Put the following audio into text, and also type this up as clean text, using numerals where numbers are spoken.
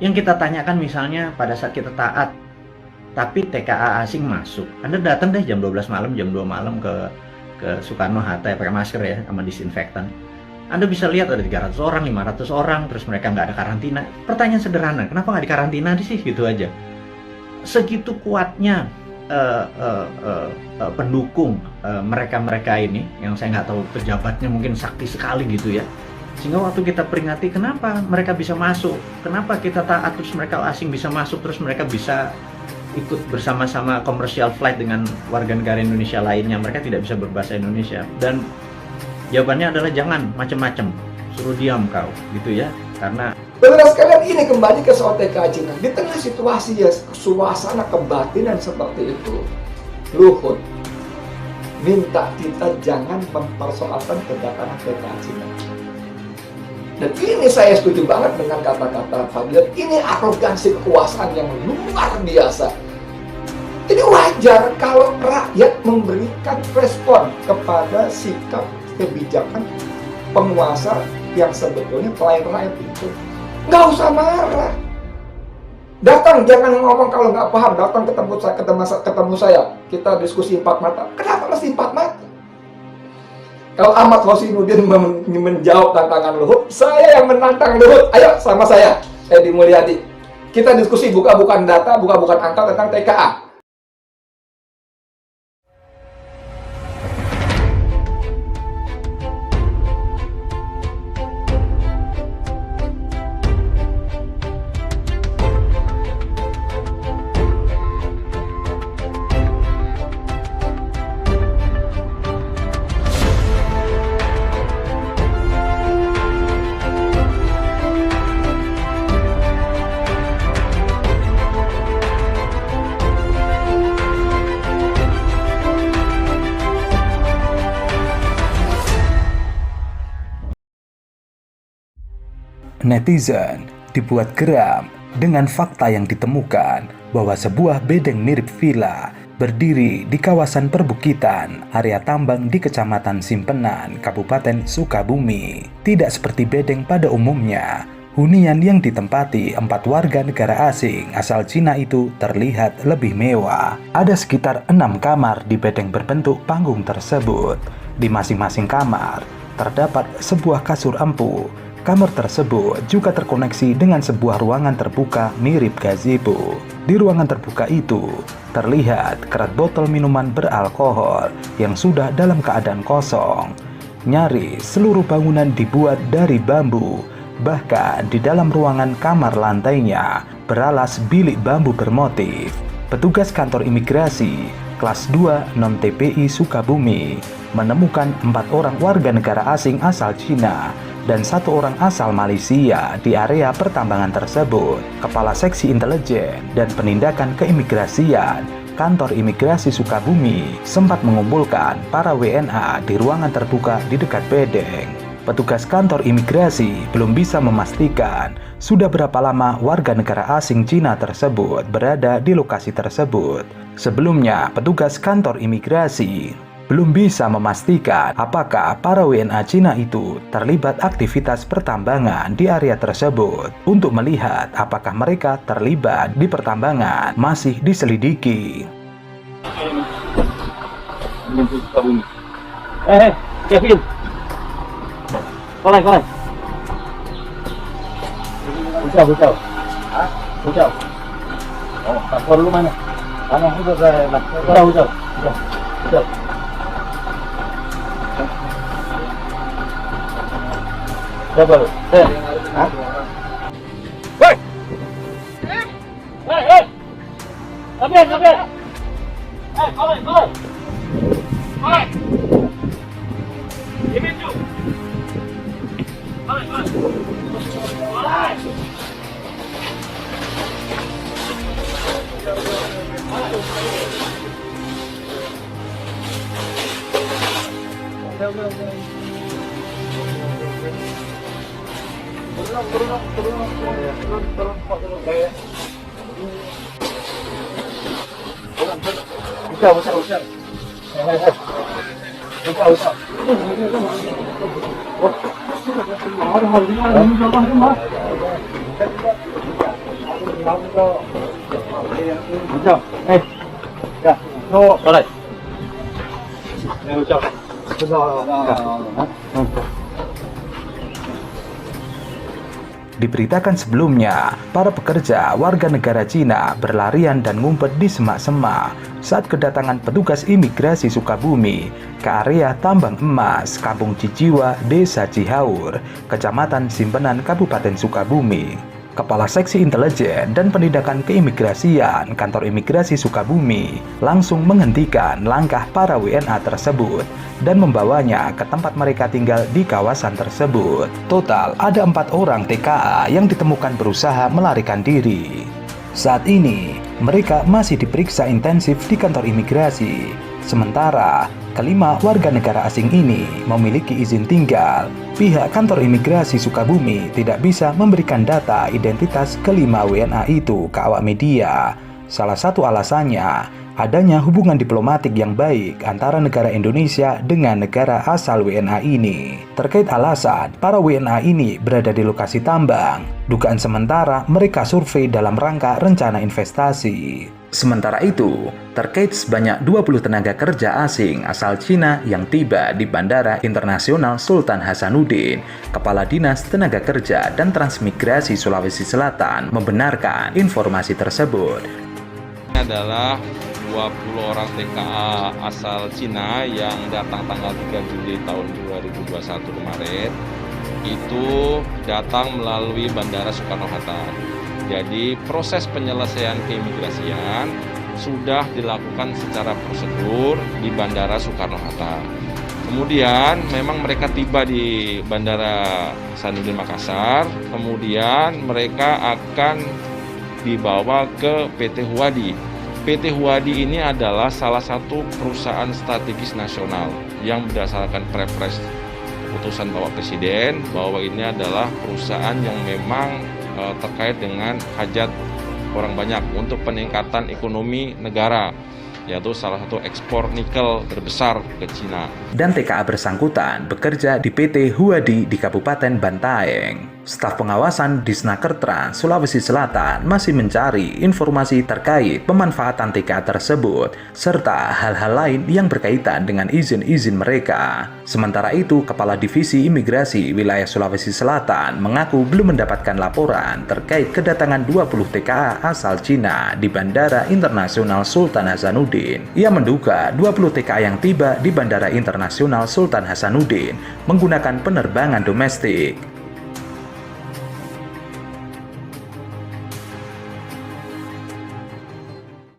Yang kita tanyakan misalnya pada saat kita taat, tapi TKA asing masuk. Anda datang deh jam 12 malam, jam 2 malam ke Soekarno-Hatta ya, pakai masker ya, sama disinfektan. Anda bisa lihat ada 300 orang, 500 orang, terus mereka nggak ada karantina. Pertanyaan sederhana, kenapa nggak dikarantina sih? Gitu aja. Segitu kuatnya pendukung mereka-mereka ini, yang saya nggak tahu pejabatnya mungkin sakti sekali gitu ya. Sehingga waktu kita peringati kenapa mereka bisa masuk, kenapa kita taat terus mereka asing bisa masuk, terus mereka bisa ikut bersama-sama komersial flight dengan warga negara Indonesia lainnya, mereka tidak bisa berbahasa Indonesia. Dan jawabannya adalah jangan macam-macam, suruh diam kau, gitu ya. Karena saudara sekalian, ini kembali ke soal TKA Cina. Di tengah situasi ya, suasana kebatinan seperti itu, Luhut minta kita jangan mempersoalkan kedatangan TKA Cina. Dan ini saya setuju banget dengan kata-kata Fadil. Ini arogansi kekuasaan yang luar biasa. Jadi wajar kalau rakyat memberikan respon kepada sikap kebijakan penguasa yang sebetulnya pelayan rakyat itu. Nggak usah marah. Datang, jangan ngomong kalau nggak paham. Datang ketemu saya. Kita diskusi 4 mata. Kenapa mesti 4 mata? Kalau Ahmad Hosinuddin menjawab tantangan Luhut, saya yang menantang Luhut. Ayo sama saya, Edi Mulyadi. Kita diskusi bukan data, bukan angka tentang TKA. Netizen dibuat geram dengan fakta yang ditemukan bahwa sebuah bedeng mirip villa berdiri di kawasan perbukitan area tambang di Kecamatan Simpenan, Kabupaten Sukabumi. Tidak seperti bedeng pada umumnya, hunian yang ditempati 4 warga negara asing asal Cina itu terlihat lebih mewah. Ada sekitar 6 kamar di bedeng berbentuk panggung tersebut. Di masing-masing kamar terdapat sebuah kasur empuk. Kamar tersebut juga terkoneksi dengan sebuah ruangan terbuka mirip gazebo. Di ruangan terbuka itu terlihat kerat botol minuman beralkohol yang sudah dalam keadaan kosong. Nyaris seluruh bangunan dibuat dari bambu. Bahkan di dalam ruangan kamar lantainya beralas bilik bambu bermotif. Petugas kantor imigrasi kelas 2 non-TPI Sukabumi menemukan 4 orang warga negara asing asal Cina dan 1 orang asal Malaysia di area pertambangan tersebut. Kepala Seksi Intelijen dan Penindakan Keimigrasian Kantor Imigrasi Sukabumi sempat mengumpulkan para WNA di ruangan terbuka di dekat bedeng. Petugas kantor imigrasi belum bisa memastikan sudah berapa lama warga negara asing Cina tersebut berada di lokasi tersebut. Sebelumnya, petugas kantor imigrasi belum bisa memastikan apakah para WNA Cina itu terlibat aktivitas pertambangan di area tersebut. Untuk melihat apakah mereka terlibat di pertambangan masih diselidiki. Kevin. Kolai. Hujau. Hah? Hujau. Oh, kantor lu mana? Tanah udah saya. Hujau. Berapa lu? Hah? Woi! Hei! Kabian! Kolai! Ini cu! Kolai! Usah. Hujau. Ya. No, balik. Ya, hujau. Diberitakan sebelumnya, para pekerja warga negara Cina berlarian dan ngumpet di semak-semak saat kedatangan petugas imigrasi Sukabumi ke area tambang emas Kampung Ciciwa, Desa Cihaur, Kecamatan Simpenan, Kabupaten Sukabumi. Kepala Seksi Intelijen dan Penindakan Keimigrasian Kantor Imigrasi Sukabumi langsung menghentikan langkah para WNA tersebut dan membawanya ke tempat mereka tinggal di kawasan tersebut. Total ada 4 orang TKA yang ditemukan berusaha melarikan diri. Saat ini, mereka masih diperiksa intensif di kantor imigrasi. Sementara, kelima warga negara asing ini memiliki izin tinggal. Pihak kantor imigrasi Sukabumi tidak bisa memberikan data identitas kelima WNA itu ke awak media. Salah satu alasannya, adanya hubungan diplomatik yang baik antara negara Indonesia dengan negara asal WNA ini. Terkait alasan para WNA ini berada di lokasi tambang, dugaan sementara mereka survei dalam rangka rencana investasi. Sementara itu, terkait sebanyak 20 tenaga kerja asing asal Cina yang tiba di Bandara Internasional Sultan Hasanuddin, Kepala Dinas Tenaga Kerja dan Transmigrasi Sulawesi Selatan membenarkan informasi tersebut. Adalah 20 orang TKA asal Cina yang datang tanggal 3 Juli tahun 2021 kemarin itu datang melalui Bandara Soekarno-Hatta. Jadi proses penyelesaian keimigrasian sudah dilakukan secara prosedur di Bandara Soekarno-Hatta. Kemudian memang mereka tiba di Bandara Hasanuddin Makassar, kemudian mereka akan dibawa ke PT Huadi. PT Huadi ini adalah salah satu perusahaan strategis nasional yang berdasarkan Perpres keputusan Bapak Presiden bahwa ini adalah perusahaan yang memang terkait dengan hajat orang banyak untuk peningkatan ekonomi negara, yaitu salah satu ekspor nikel terbesar ke Cina. Dan TKA bersangkutan bekerja di PT Huadi di Kabupaten Bantaeng. Staf pengawasan Disnaker Trans Sulawesi Selatan masih mencari informasi terkait pemanfaatan TKA tersebut serta hal-hal lain yang berkaitan dengan izin-izin mereka. Sementara itu, Kepala Divisi Imigrasi Wilayah Sulawesi Selatan mengaku belum mendapatkan laporan terkait kedatangan 20 TKA asal Cina di Bandara Internasional Sultan Hasanuddin. Ia menduga 20 TKA yang tiba di Bandara Internasional Sultan Hasanuddin menggunakan penerbangan domestik.